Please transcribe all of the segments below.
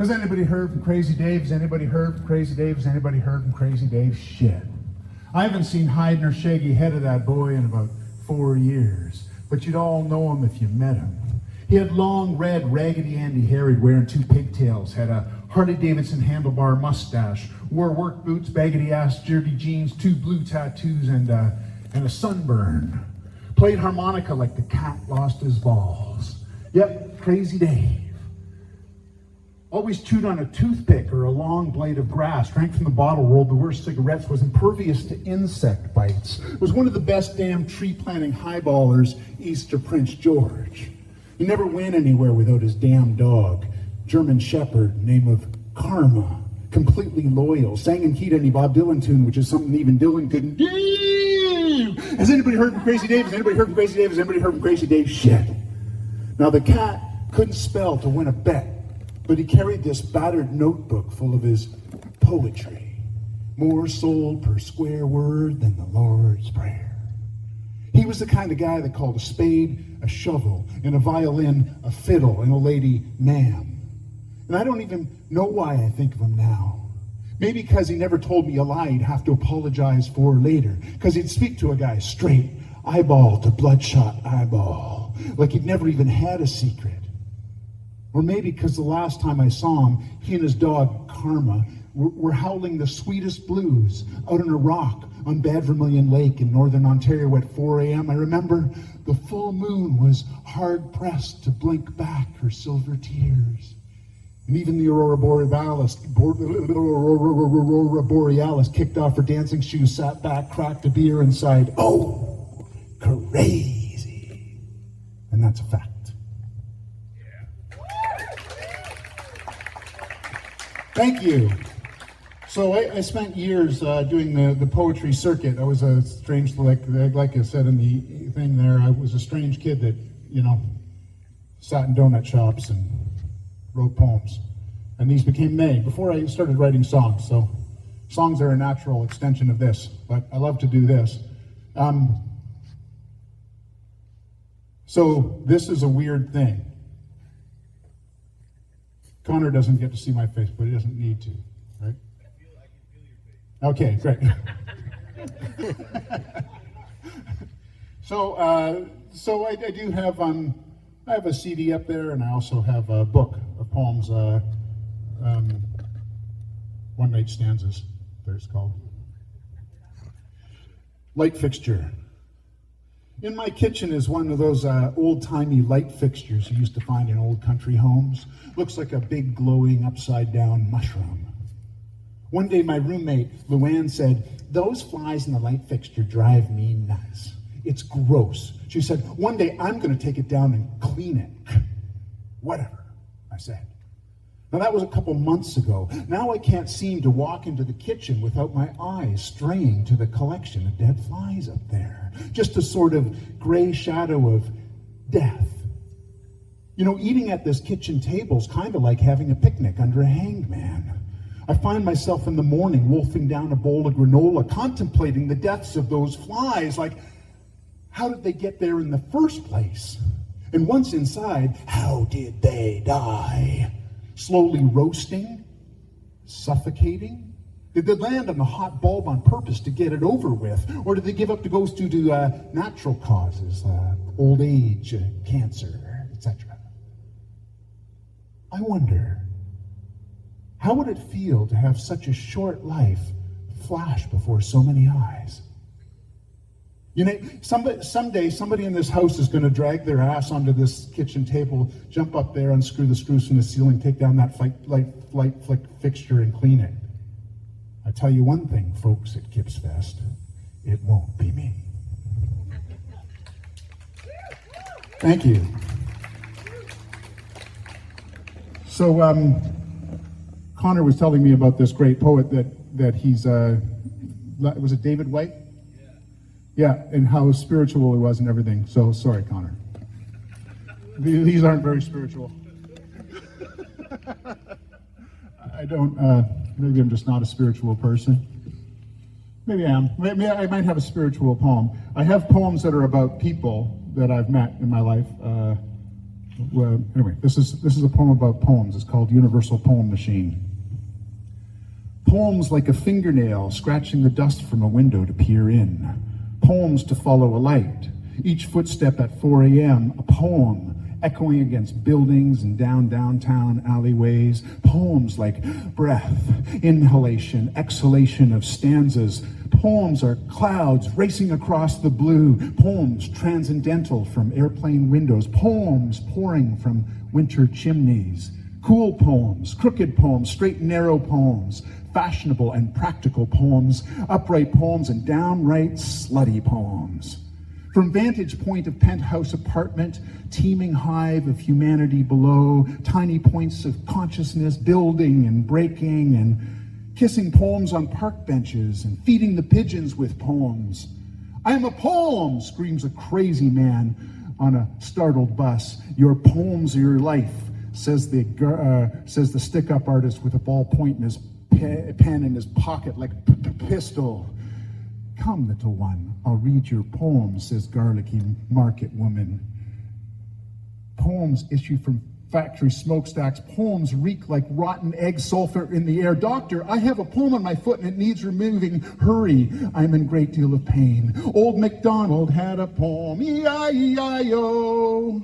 Has anybody heard from Crazy Dave? Has anybody heard from Crazy Dave? Has anybody heard from Crazy Dave? Shit. I haven't seen hide nor shaggy head of that boy in about 4 years, but you'd all know him if you met him. He had long, red, Raggedy Andy hair, he'd wearing 2 pigtails, had a Harley-Davidson handlebar mustache, wore work boots, baggedy-ass dirty jeans, 2 blue tattoos, and a sunburn. Played harmonica like the cat lost his balls. Yep, Crazy Dave. Always chewed on a toothpick or a long blade of grass, drank from the bottle, rolled the worst cigarettes, was impervious to insect bites, was one of the best damn tree-planting highballers east of Prince George. He never went anywhere without his damn dog, German Shepherd, name of Karma, completely loyal, sang and keyed any Bob Dylan tune, which is something even Dylan couldn't do. Has anybody heard from Crazy Dave? Has anybody heard from Crazy Dave? Has anybody heard from Crazy Dave? Shit. Now the cat couldn't spell to win a bet, but he carried this battered notebook full of his poetry. More sold per square word than the Lord's Prayer. He was the kind of guy that called a spade a shovel, and a violin a fiddle, and a lady ma'am. And I don't even know why I think of him now. Maybe because he never told me a lie he'd have to apologize for later. Because he'd speak to a guy straight, eyeball to bloodshot eyeball, like he'd never even had a secret. Or maybe because the last time I saw him, he and his dog, Karma, were howling the sweetest blues out on a rock on Bad Vermilion Lake in northern Ontario at 4 a.m. I remember the full moon was hard-pressed to blink back her silver tears. And even the Aurora Borealis kicked off her dancing shoes, sat back, cracked a beer, and sighed, "Oh, crazy." And that's a fact. Thank you. So I spent years doing the poetry circuit. I was a strange, like I said in the thing there, I was a strange kid that, sat in donut shops and wrote poems. And these became they, before I started writing songs. So songs are a natural extension of this, but I love to do this. So this is a weird thing. Connor doesn't get to see my face, but he doesn't need to, right? I can feel your face. Okay, great. So I do have I have a CD up there, and I also have a book of poems, one-night stanzas, it's called. Light fixture. In my kitchen is one of those old-timey light fixtures you used to find in old country homes. Looks like a big, glowing, upside-down mushroom. One day my roommate, Luann, said, "Those flies in the light fixture drive me nuts. It's gross." She said, "One day I'm going to take it down and clean it." "Whatever," I said. Now that was a couple months ago. Now I can't seem to walk into the kitchen without my eyes straying to the collection of dead flies up there. Just a sort of gray shadow of death. Eating at this kitchen table is kind of like having a picnic under a hangman. I find myself in the morning wolfing down a bowl of granola, contemplating the deaths of those flies, like, how did they get there in the first place? And once inside, how did they die? Slowly roasting? Suffocating? Did they land on the hot bulb on purpose to get it over with? Or did they give up the ghost due to natural causes, old age, cancer, etc.? I wonder, how would it feel to have such a short life flash before so many eyes? Someday somebody in this house is going to drag their ass onto this kitchen table, jump up there, unscrew the screws from the ceiling, take down that light flick fixture and clean it. I tell you one thing, folks at Kippsfest, it won't be me. Thank you. So, Connor was telling me about this great poet that he's, was it David White? Yeah, and how spiritual he was and everything. So, sorry, Connor. These aren't very spiritual. I don't, maybe I'm just not a spiritual person. Maybe I am. Maybe I might have a spiritual poem. I have poems that are about people that I've met in my life. Anyway, this is a poem about poems. It's called Universal Poem Machine. Poems like a fingernail scratching the dust from a window to peer in. Poems to follow a light. Each footstep at 4 a.m., a poem echoing against buildings and downtown alleyways. Poems like breath, inhalation, exhalation of stanzas. Poems are clouds racing across the blue. Poems transcendental from airplane windows. Poems pouring from winter chimneys. Cool poems, crooked poems, straight and narrow poems, fashionable and practical poems, upright poems, and downright slutty poems. From vantage point of penthouse apartment, teeming hive of humanity below, tiny points of consciousness building and breaking, and kissing poems on park benches and feeding the pigeons with poems. I am a poem, screams a crazy man on a startled bus. Your poems are your life, says the stick-up artist with a ballpoint in his pen in his pocket like a pistol. Come, little one, I'll read your poems, says garlicky market woman. Poems issue from factory smokestacks. Poems reek like rotten egg sulfur in the air. Doctor, I have a poem on my foot and it needs removing. Hurry, I'm in a great deal of pain. Old MacDonald had a poem, E-I-E-I-O.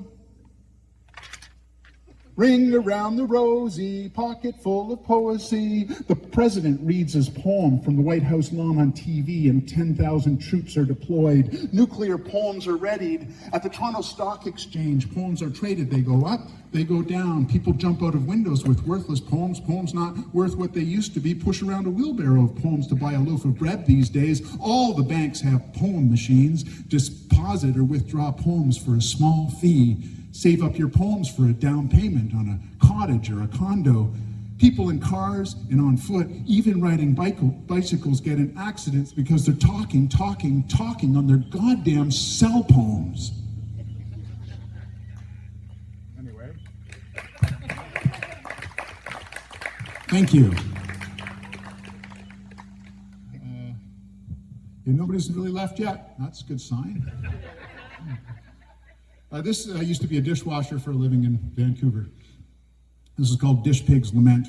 Ring around the rosy, pocket full of poesy. The president reads his poem from the White House lawn on TV, and 10,000 troops are deployed. Nuclear poems are readied. At the Toronto Stock Exchange, poems are traded. They go up, they go down. People jump out of windows with worthless poems. Poems not worth what they used to be. Push around a wheelbarrow of poems to buy a loaf of bread these days. All the banks have poem machines. Deposit or withdraw poems for a small fee. Save up your poems for a down payment on a cottage or a condo. People in cars and on foot, even riding bicycles, get in accidents because they're talking on their goddamn cell poems. Anyway. Thank you. Nobody's really left yet. That's a good sign. This used to be a dishwasher for a living in Vancouver. This is called Dish Pig's Lament.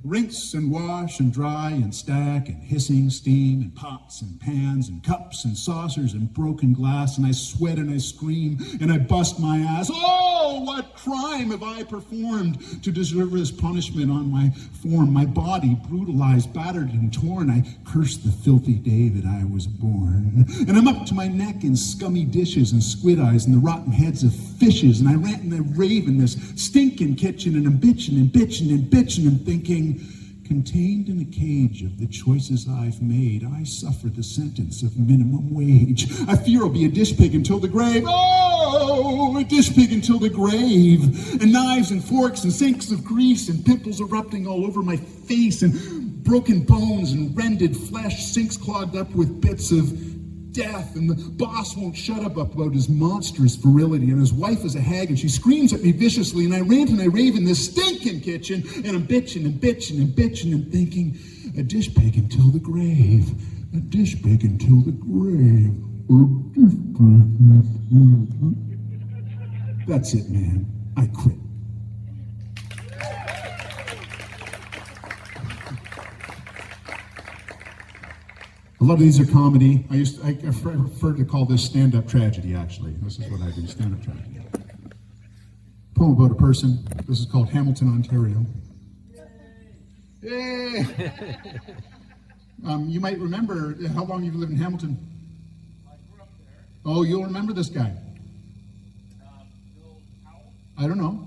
Rinse and wash and dry and stack and hissing steam and pots and pans and cups and saucers and broken glass, and I sweat and I scream and I bust my ass. Oh, what crime have I performed to deserve this punishment on my form? My body brutalized, battered and torn. I curse the filthy day that I was born. And I'm up to my neck in scummy dishes and squid eyes and the rotten heads of fishes, and I rant and I rave in this stinking kitchen, and I'm bitching and bitching and bitching and thinking, contained in a cage of the choices I've made, I suffer the sentence of minimum wage. I fear I'll be a dish pig until the grave. Oh, a dish pig until the grave. And knives and forks and sinks of grease and pimples erupting all over my face, and broken bones and rended flesh, sinks clogged up with bits of death, and the boss won't shut up about his monstrous virility, and his wife is a hag and she screams at me viciously, and I rant and I rave in this stinking kitchen, and I'm bitching and bitching and bitching and thinking, a dish pig until the grave, a dish pig until the grave, a dish pig. That's it, man. I quit. A lot of these are comedy. I prefer to call this stand-up tragedy, actually. This is what I do, stand-up tragedy. Poem about a person. This is called Hamilton, Ontario. Yay! You might remember, how long you've lived in Hamilton? I grew up there. Oh, you'll remember this guy. Bill Powell? I don't know.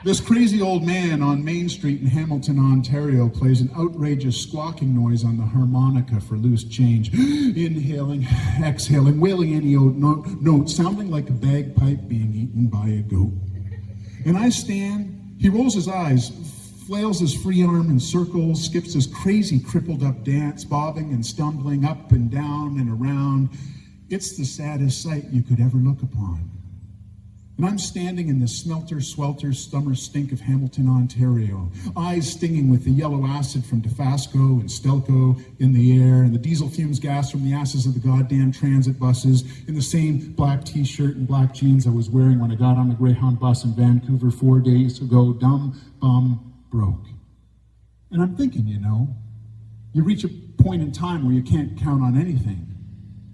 This crazy old man on Main Street in Hamilton, Ontario plays an outrageous squawking noise on the harmonica for loose change. Inhaling, exhaling, wailing any old note, sounding like a bagpipe being eaten by a goat. And I stand, he rolls his eyes, flails his free arm in circles, skips his crazy crippled up dance, bobbing and stumbling up and down and around. It's the saddest sight you could ever look upon. And I'm standing in the smelter-swelter summer stink of Hamilton, Ontario, eyes stinging with the yellow acid from Dofasco and Stelco in the air, and the diesel fumes gas from the asses of the goddamn transit buses, in the same black t-shirt and black jeans I was wearing when I got on the Greyhound bus in Vancouver 4 days ago, dumb, bum, broke. And I'm thinking, you reach a point in time where you can't count on anything.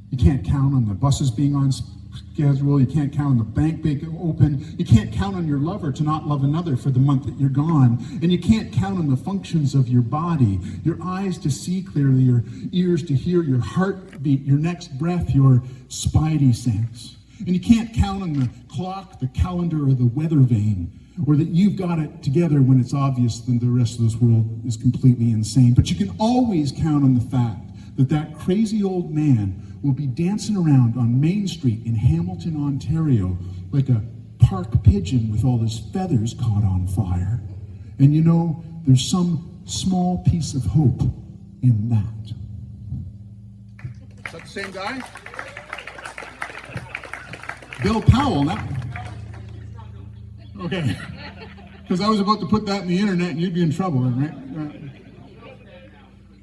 You can't count on the buses being on schedule. You can't count on the bank being open. You can't count on your lover to not love another for the month that you're gone. And you can't count on the functions of your body, your eyes to see clearly, your ears to hear, your heartbeat, your next breath, your spidey sense. And you can't count on the clock, the calendar, or the weather vane, or that you've got it together when it's obvious that the rest of this world is completely insane. But you can always count on the fact that that crazy old man will be dancing around on Main Street in Hamilton, Ontario, like a park pigeon with all his feathers caught on fire. And there's some small piece of hope in that. Is that the same guy? Bill Powell, now. Okay. Because I was about to put that in the internet and you'd be in trouble, right?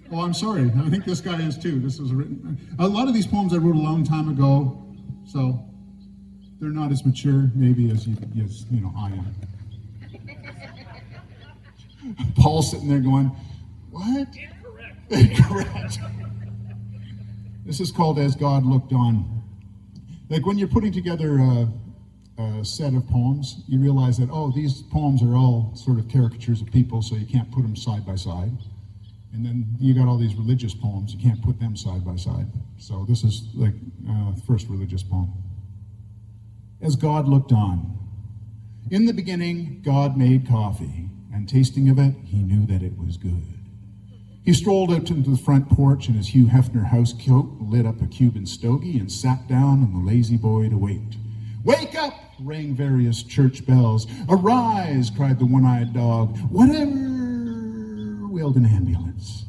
Well, I'm sorry. I think this guy is too. This was written. A lot of these poems I wrote a long time ago, so they're not as mature, maybe, as I am. Paul's sitting there going, "What?" Incorrect. This is called "As God Looked On." Like when you're putting together a set of poems, you realize that these poems are all sort of caricatures of people, so you can't put them side by side. And then you got all these religious poems, you can't put them side by side. So this is like the first religious poem. As God looked on. In the beginning, God made coffee, and tasting of it, he knew that it was good. He strolled out into the front porch in his Hugh Hefner house coat, lit up a Cuban stogie, and sat down on the lazy boy to wait. "Wake up!" rang various church bells. "Arise!" cried the one-eyed dog. "Whatever!" wailed an ambulance.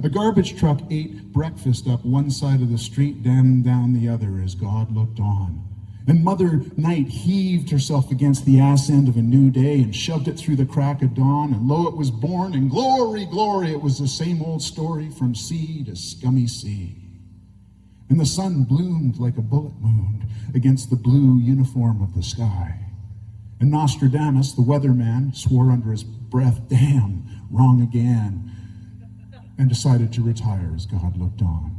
A garbage truck ate breakfast up one side of the street, then down the other as God looked on. And Mother Night heaved herself against the ass end of a new day and shoved it through the crack of dawn, and lo, it was born, and glory, glory, it was the same old story from sea to scummy sea. And the sun bloomed like a bullet wound against the blue uniform of the sky. And Nostradamus, the weatherman, swore under his breath, "Damn, wrong again," and decided to retire as God looked on.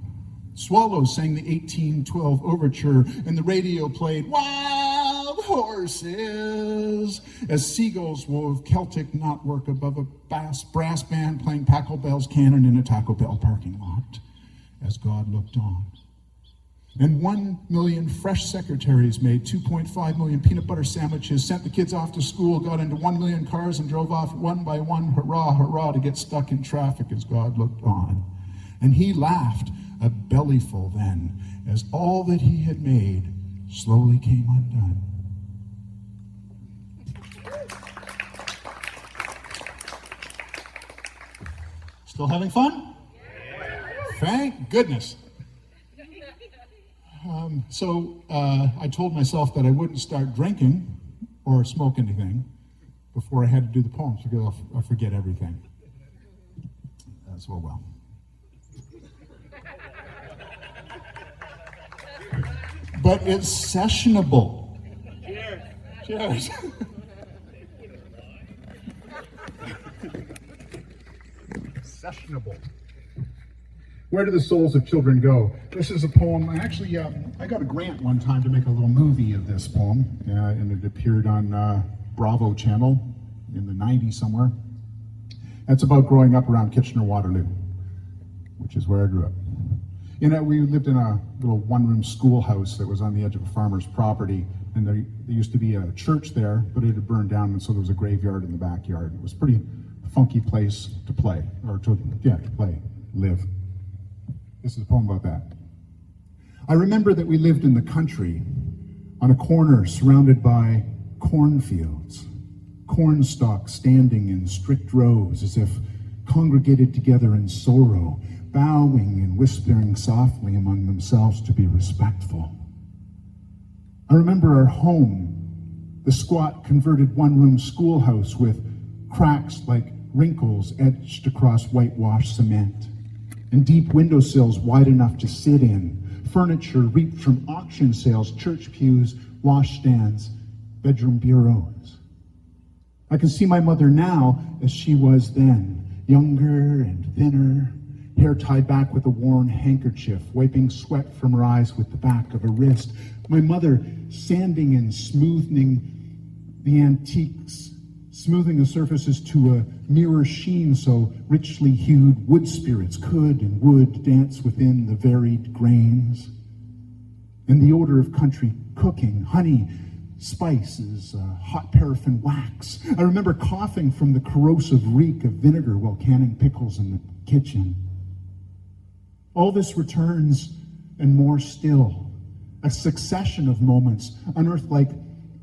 Swallows sang the 1812 overture, and the radio played "Wild Horses" as seagulls wove Celtic knotwork above a brass band playing Pachelbel's Canon in a Taco Bell parking lot as God looked on. And 1 million fresh secretaries made 2.5 million peanut butter sandwiches, sent the kids off to school, got into 1 million cars, and drove off one by one, hurrah, hurrah, to get stuck in traffic as God looked on. And he laughed a bellyful then, as all that he had made slowly came undone. Still having fun? Thank goodness. I told myself that I wouldn't start drinking or smoke anything before I had to do the poems because I'll forget everything. Well. But it's sessionable. Cheers. Cheers. Sessionable. Where do the souls of children go? This is a poem. Actually, I got a grant one time to make a little movie of this poem, and it appeared on Bravo Channel in the 90s somewhere. It's about growing up around Kitchener-Waterloo, which is where I grew up. We lived in a little one-room schoolhouse that was on the edge of a farmer's property, and there used to be a church there, but it had burned down, and so there was a graveyard in the backyard. It was a pretty funky place to play, live. This is a poem about that. I remember that we lived in the country, on a corner surrounded by cornfields, corn stalks standing in strict rows as if congregated together in sorrow, bowing and whispering softly among themselves to be respectful. I remember our home The squat converted one-room schoolhouse with cracks like wrinkles etched across whitewashed cement, and deep windowsills wide enough to sit in, furniture reaped from auction sales, church pews, washstands, bedroom bureaus. I can see my mother now as she was then, younger and thinner, hair tied back with a worn handkerchief, wiping sweat from her eyes with the back of her wrist. My mother sanding and smoothing the antiques, smoothing the surfaces to a mirror sheen so richly hued wood spirits could and would dance within the varied grains. And the odor of country cooking, honey, spices, hot paraffin wax. I remember coughing from the corrosive reek of vinegar while canning pickles in the kitchen. All this returns, and more still, a succession of moments unearthed like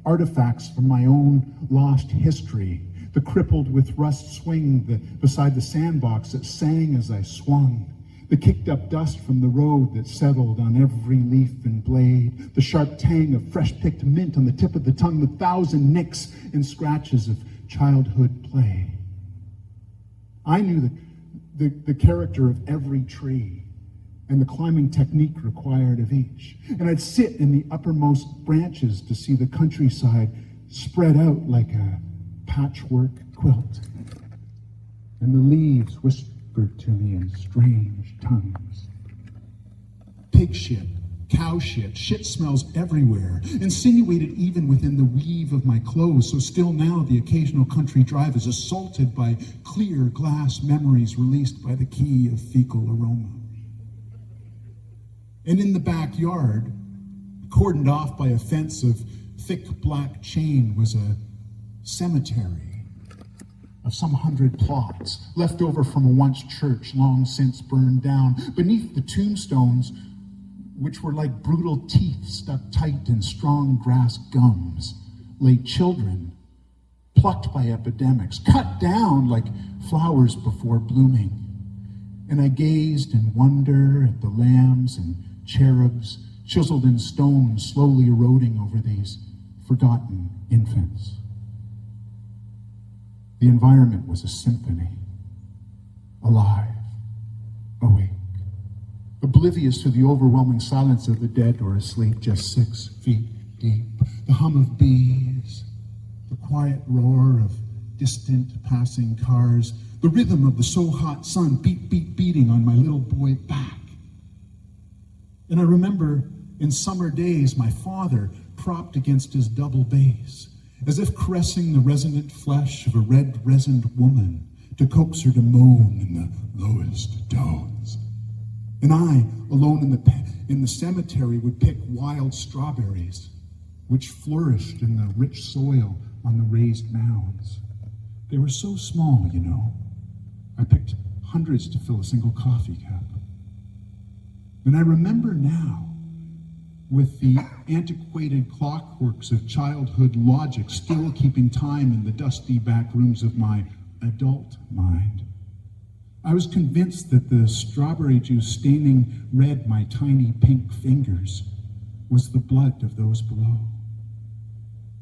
artifacts from my own lost history, the crippled with rust swing beside the sandbox that sang as I swung, the kicked up dust from the road that settled on every leaf and blade, the sharp tang of fresh picked mint on the tip of the tongue, the thousand nicks and scratches of childhood play. I knew the character of every tree and the climbing technique required of each. And I'd sit in the uppermost branches to see the countryside spread out like a patchwork quilt. And the leaves whispered to me in strange tongues. Pig shit, cow shit, shit smells everywhere, insinuated even within the weave of my clothes, so still now the occasional country drive is assaulted by clear glass memories released by the key of fecal aroma. And in the backyard, cordoned off by a fence of thick black chain, was a cemetery of some 100 plots, left over from a once church long since burned down. Beneath the tombstones, which were like brutal teeth stuck tight in strong grass gums, lay children, plucked by epidemics, cut down like flowers before blooming. And I gazed in wonder at the lambs and cherubs chiseled in stone, slowly eroding over these forgotten infants. The environment was a symphony, alive, awake, oblivious to the overwhelming silence of the dead or asleep just 6 feet deep. The hum of bees, the quiet roar of distant passing cars, the rhythm of the so-hot sun beating on my little boy back. And I remember in summer days my father propped against his double bass, as if caressing the resonant flesh of a red-resined woman to coax her to moan in the lowest tones. And I, alone in the cemetery, would pick wild strawberries, which flourished in the rich soil on the raised mounds. They were so small, you know. I picked hundreds to fill a single coffee cup. And I remember now, with the antiquated clockworks of childhood logic still keeping time in the dusty back rooms of my adult mind, I was convinced that the strawberry juice staining red my tiny pink fingers was the blood of those below,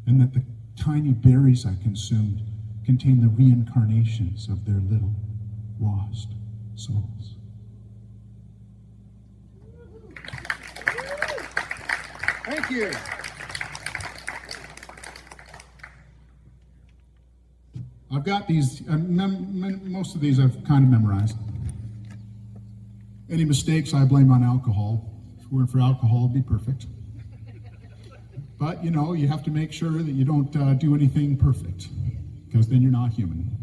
and that the tiny berries I consumed contained the reincarnations of their little lost souls. Thank you. I've got these, most of these I've kind of memorized. Any mistakes I blame on alcohol. If it weren't for alcohol, it'd be perfect. But, you know, you have to make sure that you don't do anything perfect, because then you're not human.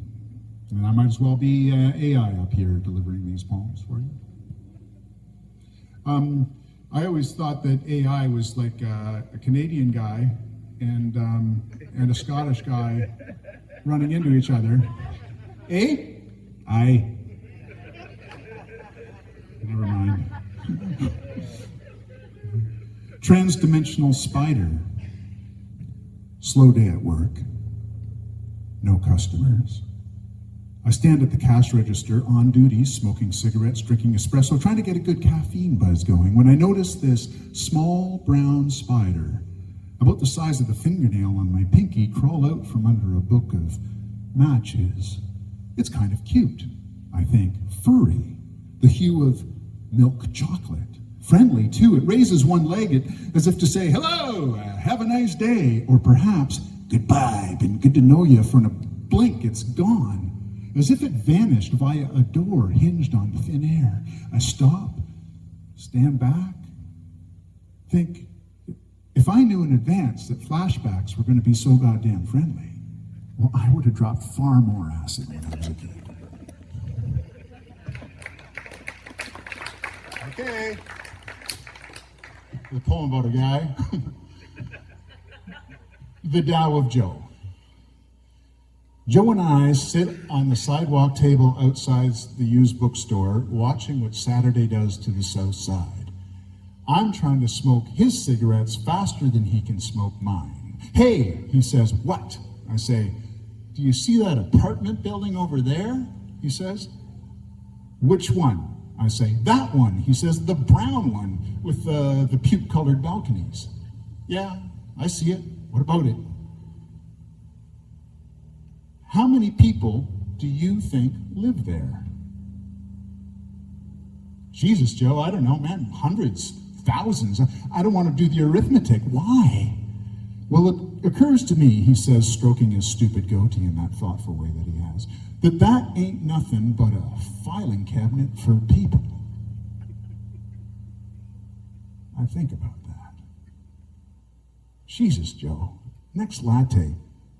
And I might as well be AI up here delivering these poems for you. I always thought that AI was like a Canadian guy and a Scottish guy running into each other. Eh? Aye. Never mind. Trans-dimensional spider. Slow day at work. No customers. I stand at the cash register on duty, smoking cigarettes, drinking espresso, trying to get a good caffeine buzz going, when I notice this small brown spider about the size of the fingernail on my pinky, crawl out from under a book of matches. It's kind of cute, I think. Furry, the hue of milk chocolate. Friendly, too. It raises one leg as if to say, hello, have a nice day. Or perhaps, goodbye, been good to know you. For in a blink, it's gone. As if it vanished via a door hinged on thin air. I stop, stand back, think, if I knew in advance that flashbacks were going to be so goddamn friendly, well, I would have dropped far more acid when I was a kid. Okay. The poem about a guy. The Tao of Joe. Joe and I sit on the sidewalk table outside the used bookstore, watching what Saturday does to the south side. I'm trying to smoke his cigarettes faster than he can smoke mine. Hey, he says, what? I say, do you see that apartment building over there? He says, which one? I say, that one. He says, the brown one with the puke-colored balconies. Yeah, I see it. What about it? How many people do you think live there? Jesus, Joe, I don't know, man, hundreds, thousands. I don't want to do the arithmetic. Why? Well, it occurs to me, he says, stroking his stupid goatee in that thoughtful way that he has, that ain't nothing but a filing cabinet for people. I think about that. Jesus, Joe, next latte,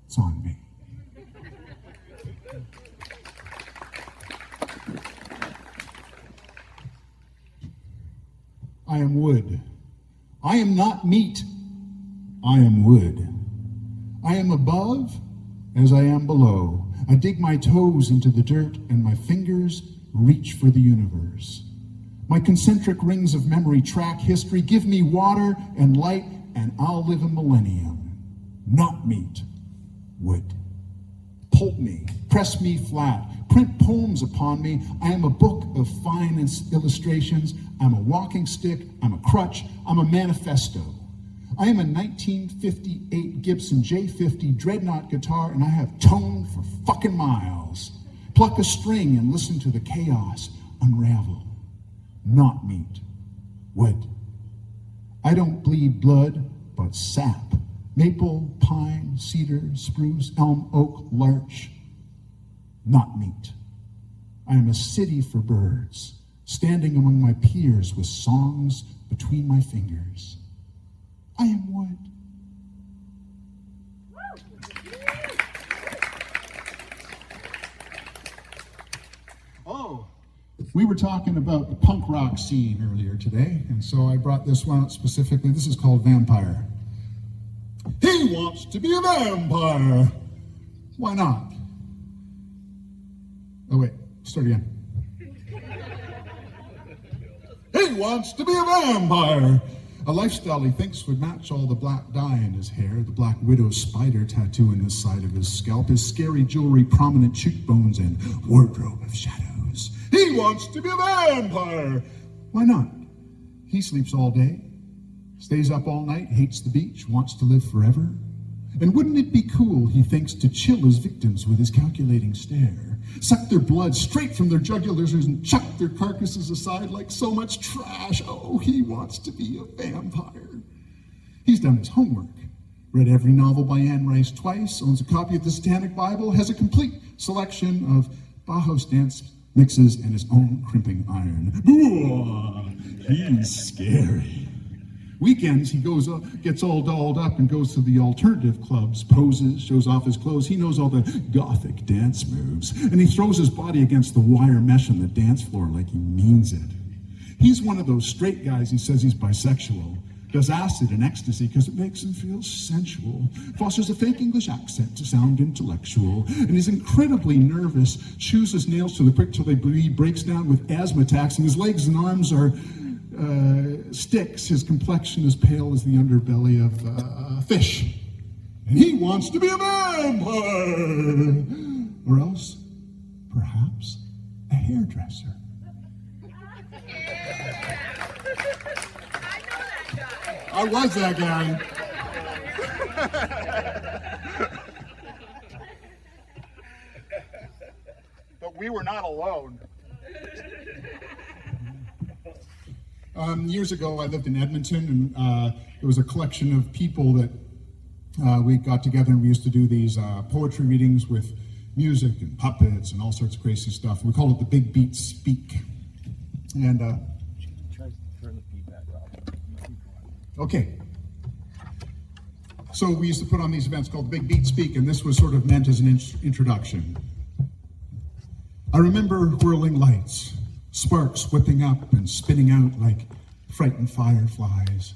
it's on me. I am wood. I am not meat. I am wood. I am above as I am below. I dig my toes into the dirt and my fingers reach for the universe. My concentric rings of memory track history. Give me water and light and I'll live a millennium. Not meat, wood. Pulp me, press me flat, print poems upon me. I am a book of fine illustrations. I'm a walking stick, I'm a crutch, I'm a manifesto. I am a 1958 Gibson J50 Dreadnought guitar, and I have tone for fucking miles. Pluck a string and listen to the chaos unravel. Not meat, wood. I don't bleed blood, but sap. Maple, pine, cedar, spruce, elm, oak, larch. Not meat. I am a city for birds, standing among my peers with songs between my fingers. I am wood. Oh, we were talking about the punk rock scene earlier today, and so I brought this one out specifically. This is called Vampire. He wants to be a vampire. Why not? Oh, wait, start again. He wants to be a vampire. A lifestyle he thinks would match all the black dye in his hair, the black widow spider tattoo in the side of his scalp, his scary jewelry, prominent cheekbones, and wardrobe of shadows. He wants to be a vampire. Why not? He sleeps all day, stays up all night, hates the beach, wants to live forever. And wouldn't it be cool, he thinks, to chill his victims with his calculating stare, suck their blood straight from their jugulars and chuck their carcasses aside like so much trash. Oh, he wants to be a vampire. He's done his homework, read every novel by Anne Rice twice, owns a copy of the Satanic Bible, has a complete selection of Bauhaus dance mixes and his own crimping iron. Ooh, he's scary. Weekends, he gets all dolled up and goes to the alternative clubs, poses, shows off his clothes. He knows all the gothic dance moves. And he throws his body against the wire mesh on the dance floor like he means it. He's one of those straight guys who says he's bisexual, does acid and ecstasy because it makes him feel sensual, fosters a fake English accent to sound intellectual, and he's incredibly nervous, chews his nails to the quick till they bleed, breaks down with asthma attacks, and his legs and arms are sticks. His complexion is pale as the underbelly of a fish. And he wants to be a vampire! Or else, perhaps, a hairdresser. I was that guy. But we were not alone. Years ago, I lived in Edmonton, and there was a collection of people that we got together, and we used to do these poetry readings with music and puppets and all sorts of crazy stuff. We called it the Big Beat Speak. And Try to turn the feedback off. okay. So we used to put on these events called Big Beat Speak, and this was sort of meant as an introduction. I remember whirling lights, sparks whipping up and spinning out like frightened fireflies.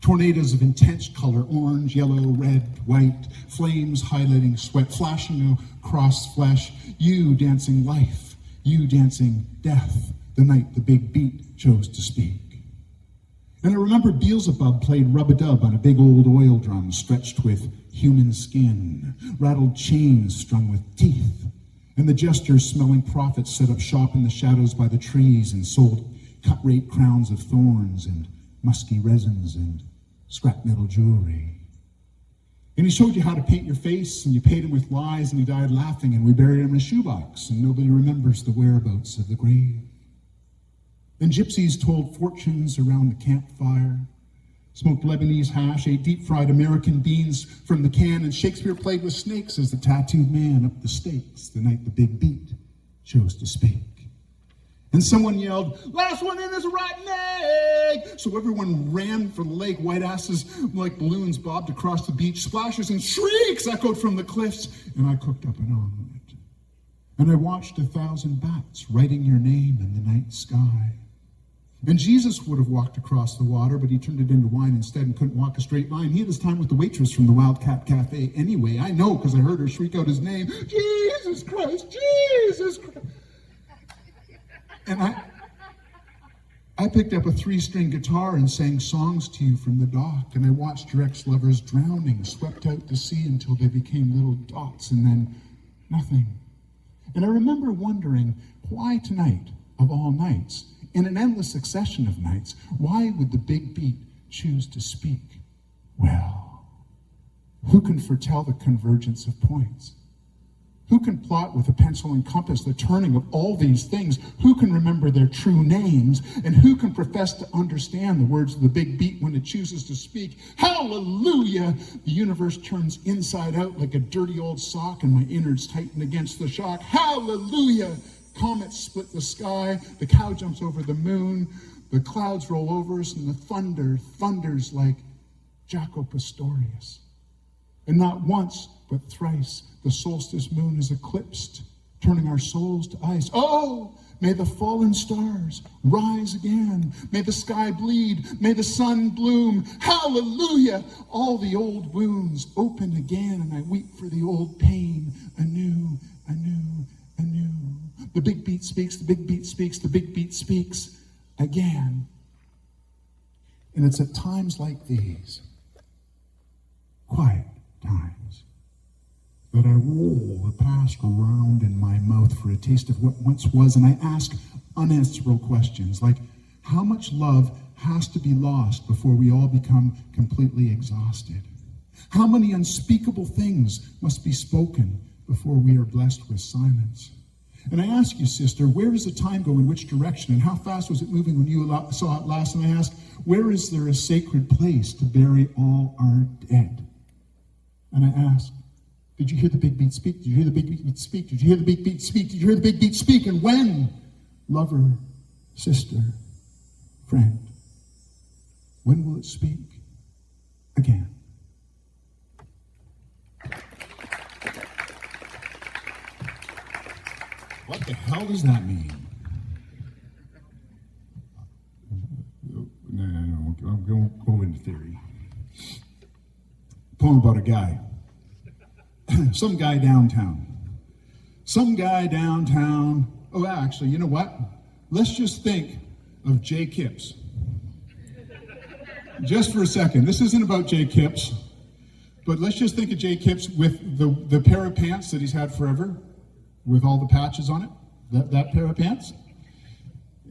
Tornadoes of intense color, orange, yellow, red, white, flames highlighting sweat, flashing across flesh, you dancing life, you dancing death, the night the big beat chose to speak. And I remember Beelzebub played rub-a-dub on a big old oil drum stretched with human skin, rattled chains strung with teeth, and the jester-smelling prophets set up shop in the shadows by the trees and sold cut-rate crowns of thorns and musky resins and scrap metal jewelry. And he showed you how to paint your face, and you paid him with lies, and he died laughing, and we buried him in a shoebox, and nobody remembers the whereabouts of the grave. And gypsies told fortunes around the campfire, smoked Lebanese hash, ate deep-fried American beans from the can, and Shakespeare played with snakes as the tattooed man up the stakes the night the big beat chose to speak. And someone yelled, "Last one in is a rotten egg!" So everyone ran for the lake. White asses like balloons bobbed across the beach. Splashes and shrieks echoed from the cliffs. And I cooked up an omelet. And I watched 1,000 bats writing your name in the night sky. And Jesus would have walked across the water, but he turned it into wine instead and couldn't walk a straight line. He had his time with the waitress from the Wildcat Cafe anyway. I know, because I heard her shriek out his name. Jesus Christ, Jesus Christ. And I picked up a 3-string guitar and sang songs to you from the dock, and I watched your ex-lovers drowning, swept out to sea until they became little dots, and then nothing. And I remember wondering, why tonight, of all nights, in an endless succession of nights, why would the big beat choose to speak? Well, who can foretell the convergence of points? Who can plot with a pencil and compass the turning of all these things? Who can remember their true names? And who can profess to understand the words of the big beat when it chooses to speak? Hallelujah! The universe turns inside out like a dirty old sock, and my innards tighten against the shock. Hallelujah! Comets split the sky, the cow jumps over the moon, the clouds roll over us, and the thunder thunders like Jaco Pastorius. And not once, but thrice, the solstice moon is eclipsed, turning our souls to ice. Oh, may the fallen stars rise again. May the sky bleed. May the sun bloom. Hallelujah! All the old wounds open again, and I weep for the old pain anew, anew, anew. The big beat speaks, the big beat speaks, the big beat speaks again. And it's at times like these, quiet times, that I roll the past around in my mouth for a taste of what once was, and I ask unanswerable questions like, how much love has to be lost before we all become completely exhausted? How many unspeakable things must be spoken before we are blessed with silence? And I ask you, sister, where does the time go in which direction, and how fast was it moving when you saw it last? And I ask, where is there a sacred place to bury all our dead? And I ask, did you hear the big beat speak? Did you hear the big beat speak? Did you hear the big beat speak? Did you hear the big beat speak? And when, lover, sister, friend, when will it speak again? What the hell does that mean? No, I won't go into theory. Poem about a guy. Some guy downtown. Oh, actually, you know what? Let's just think of Jay Kipps. Just for a second. This isn't about Jay Kipps, but let's just think of Jay Kipps with the pair of pants that he's had forever, with all the patches on it, that pair of pants.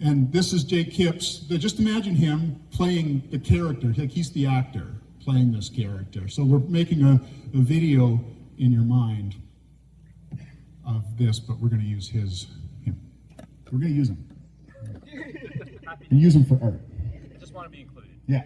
And this is Jay Kipps. Just imagine him playing the character, like he's the actor. playing this character. So we're making a video in your mind of this, but we're going to use him. We're going to use him. And use him for art. Just want to be included. Yeah.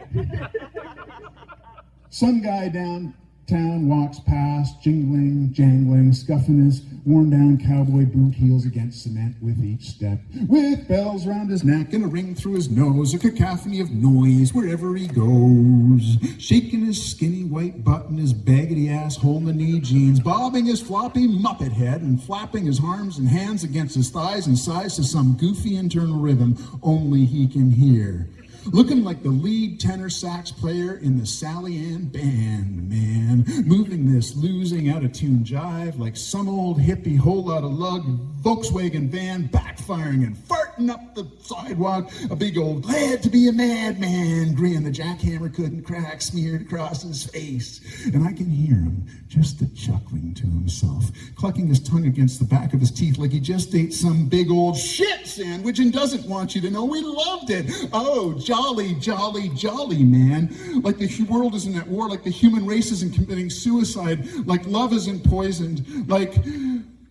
Some guy downtown walks past, jingling, jangling, scuffing his worn-down cowboy boot heels against cement with each step, with bells round his neck and a ring through his nose, a cacophony of noise wherever he goes, shaking his skinny white butt in his baggedy asshole in the knee jeans, bobbing his floppy muppet head and flapping his arms and hands against his thighs and sighs to some goofy internal rhythm only he can hear. Looking like the lead tenor sax player in the Sally Ann band, man. Moving this losing out-of-tune jive like some old hippie whole lot of lug Volkswagen van, backfiring and farting up the sidewalk. A big old glad to be a madman grin the jackhammer couldn't crack smeared across his face. And I can hear him just chuckling to himself, clucking his tongue against the back of his teeth like he just ate some big old shit sandwich and doesn't want you to know we loved it. Oh, jolly, jolly, jolly, man. Like the world isn't at war, like the human race isn't committing suicide, like love isn't poisoned, like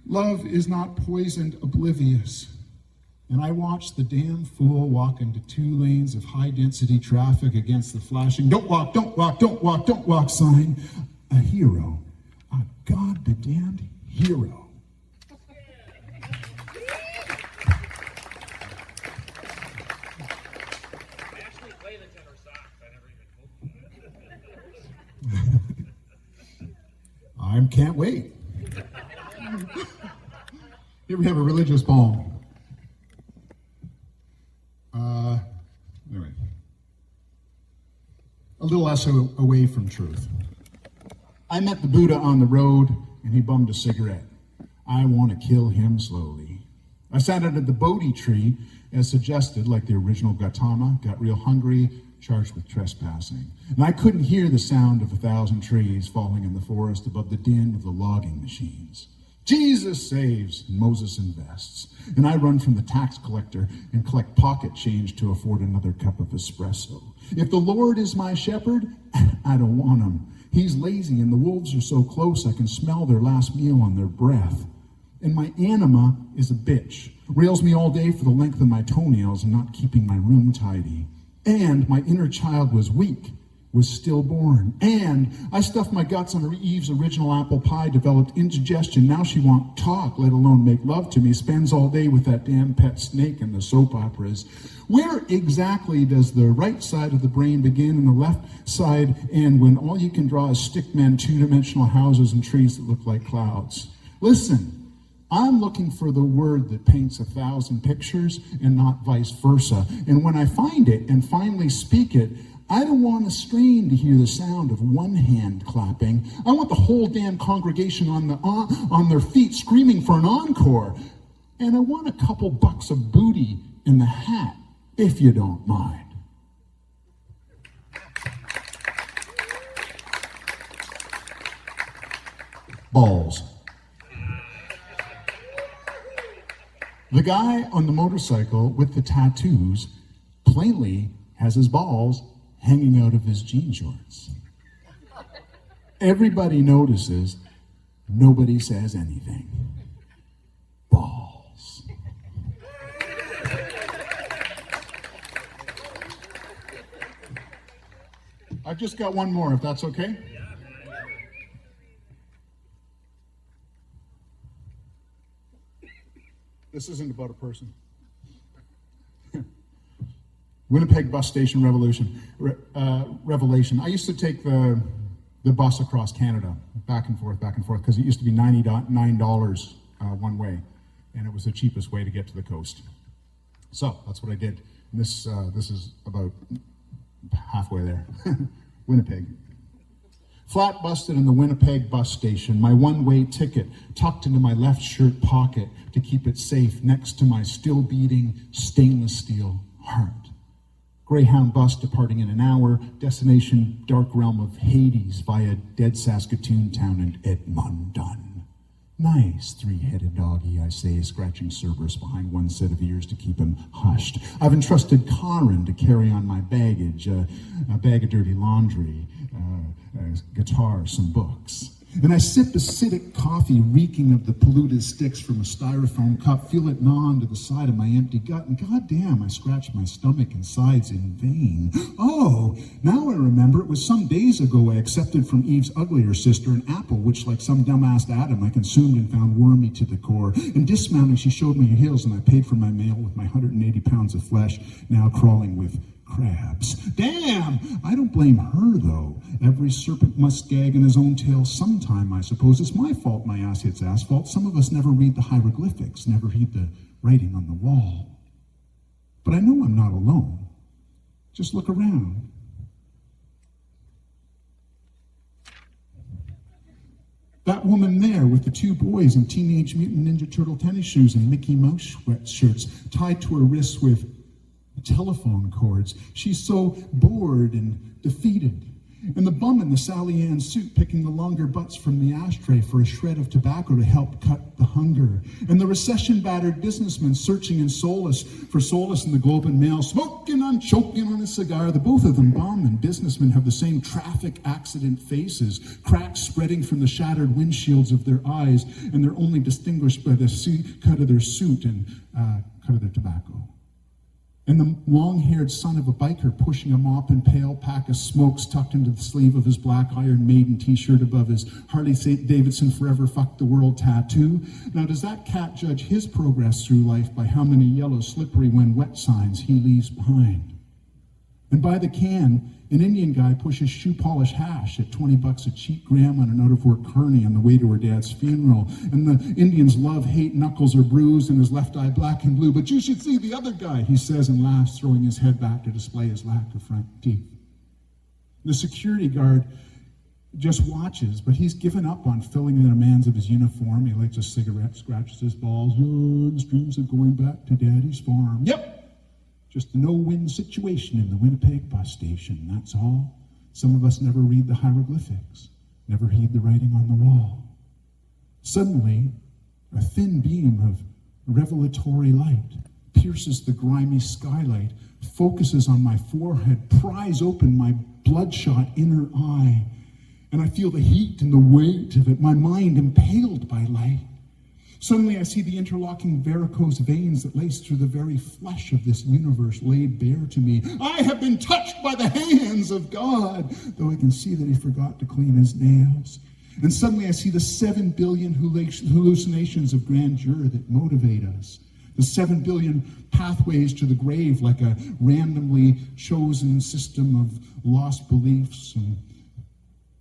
love is not poisoned, oblivious. And I watched the damn fool walk into 2 lanes of high-density traffic against the flashing don't walk, don't walk, don't walk, don't walk sign. A hero. A god-damned hero. I can't wait. Here we have a religious poem. Anyway. A little essay away from truth. I met the Buddha on the road, and he bummed a cigarette. I want to kill him slowly. I sat under the Bodhi tree, as suggested, like the original Gautama, got real hungry, charged with trespassing. And I couldn't hear the sound of 1,000 trees falling in the forest above the din of the logging machines. Jesus saves, and Moses invests. And I run from the tax collector and collect pocket change to afford another cup of espresso. If the Lord is my shepherd, I don't want him. He's lazy and the wolves are so close I can smell their last meal on their breath. And my anima is a bitch. Rails me all day for the length of my toenails and not keeping my room tidy. And my inner child was weak, was stillborn. And I stuffed my guts on Eve's original apple pie, developed indigestion. Now she won't talk, let alone make love to me. Spends all day with that damn pet snake in the soap operas. Where exactly does the right side of the brain begin and the left side end when all you can draw is stickman, 2-dimensional houses and trees that look like clouds? Listen. I'm looking for the word that paints 1,000 pictures and not vice versa. And when I find it and finally speak it, I don't want a strain to hear the sound of one hand clapping. I want the whole damn congregation on their feet screaming for an encore. And I want a couple bucks of booty in the hat, if you don't mind. Balls. The guy on the motorcycle with the tattoos plainly has his balls hanging out of his jean shorts. Everybody notices, nobody says anything. Balls. I've just got one more, if that's okay. This isn't about a person. Winnipeg bus station revelation. I used to take the bus across Canada, back and forth, because it used to be $99 one way, and it was the cheapest way to get to the coast. So that's what I did. And this is about halfway there. Winnipeg. Flat busted in the Winnipeg bus station, my one-way ticket tucked into my left shirt pocket to keep it safe next to my still beating stainless steel heart. Greyhound bus departing in an hour, destination dark realm of Hades via dead Saskatoon town and Edmonton. Nice three-headed doggy, I say, scratching Cerberus behind one set of ears to keep him hushed. I've entrusted Karen to carry on my baggage, a bag of dirty laundry, guitar, some books. And I sip acidic coffee reeking of the polluted sticks from a styrofoam cup, feel it gnaw onto the side of my empty gut, and goddamn, I scratch my stomach and sides in vain. Oh, now I remember, it was some days ago I accepted from Eve's uglier sister an apple, which, like some dumbass Adam, I consumed and found wormy to the core. And dismounting, she showed me her heels, and I paid for my meal with my 180 pounds of flesh, now crawling with crabs. Damn! I don't blame her, though. Every serpent must gag in his own tail sometime, I suppose. It's my fault my ass hits asphalt. Some of us never read the hieroglyphics, never read the writing on the wall. But I know I'm not alone. Just look around. That woman there with the two boys in Teenage Mutant Ninja Turtle tennis shoes and Mickey Mouse sweatshirts tied to her wrists with telephone cords. She's so bored and defeated. And the bum in the Sally Ann suit picking the longer butts from the ashtray for a shred of tobacco to help cut the hunger. And the recession-battered businessman searching in solace in the Globe and Mail, smoking on, choking on a cigar. The both of them, bum and businessman, have the same traffic accident faces, cracks spreading from the shattered windshields of their eyes, and they're only distinguished by the cut of their suit and cut of their tobacco. And the long-haired son of a biker pushing a mop and pail, pack of smokes tucked into the sleeve of his black Iron Maiden t-shirt above his Harley Davidson Forever Fuck the World tattoo. Now, does that cat judge his progress through life by how many yellow, slippery when wet signs he leaves behind? And by the can, an Indian guy pushes shoe polish hash at $20 a cheap gram on an out-of-work carny on the way to her dad's funeral. And the Indian's love-hate knuckles are bruised and his left eye black and blue. But you should see the other guy, he says and laughs, throwing his head back to display his lack of front teeth. The security guard just watches, but he's given up on filling the demands of his uniform. He lights a cigarette, scratches his balls. Oh, the dreams of going back to Daddy's farm. Yep! Just a no-win situation in the Winnipeg bus station, that's all. Some of us never read the hieroglyphics, never heed the writing on the wall. Suddenly, a thin beam of revelatory light pierces the grimy skylight, focuses on my forehead, pries open my bloodshot inner eye, and I feel the heat and the weight of it, my mind impaled by light. Suddenly I see the interlocking varicose veins that lace through the very flesh of this universe laid bare to me. I have been touched by the hands of God, though I can see that he forgot to clean his nails. And suddenly I see the 7 billion hallucinations of grandeur that motivate us. The 7 billion pathways to the grave, like a randomly chosen system of lost beliefs. And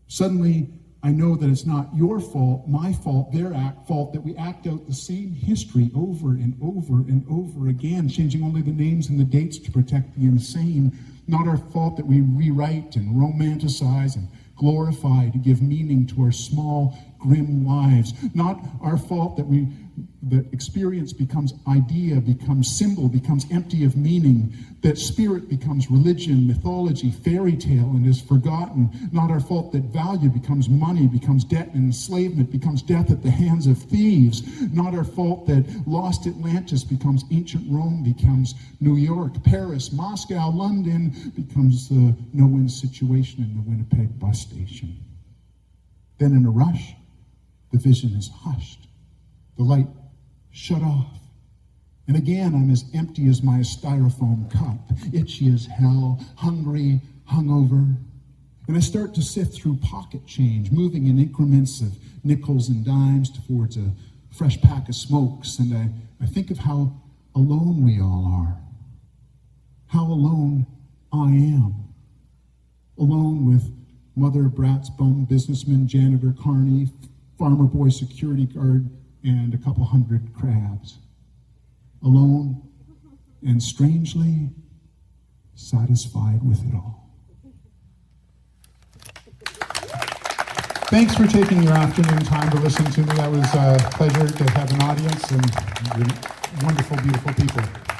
suddenly I know that it's not your fault, my fault, their fault, that we act out the same history over and over and over again, changing only the names and the dates to protect the insane. Not our fault that we rewrite and romanticize and glorify to give meaning to our small, grim lives. Not our fault that experience becomes idea, becomes symbol, becomes empty of meaning, that spirit becomes religion, mythology, fairy tale, and is forgotten. Not our fault that value becomes money, becomes debt and enslavement, becomes death at the hands of thieves. Not our fault that lost Atlantis becomes ancient Rome, becomes New York, Paris, Moscow, London, becomes the no-win situation in the Winnipeg bus station. Then in a rush, the vision is hushed. The light shut off. And again, I'm as empty as my styrofoam cup, itchy as hell, hungry, hungover. And I start to sift through pocket change, moving in increments of nickels and dimes towards a fresh pack of smokes. And I think of how alone we all are. How alone I am. Alone with mother, brats, bum, businessman, janitor, carny, farmer boy, security guard, and a couple hundred crabs. Alone and strangely satisfied with it all. Thanks for taking your afternoon time to listen to me. That was a pleasure to have an audience and wonderful, beautiful people.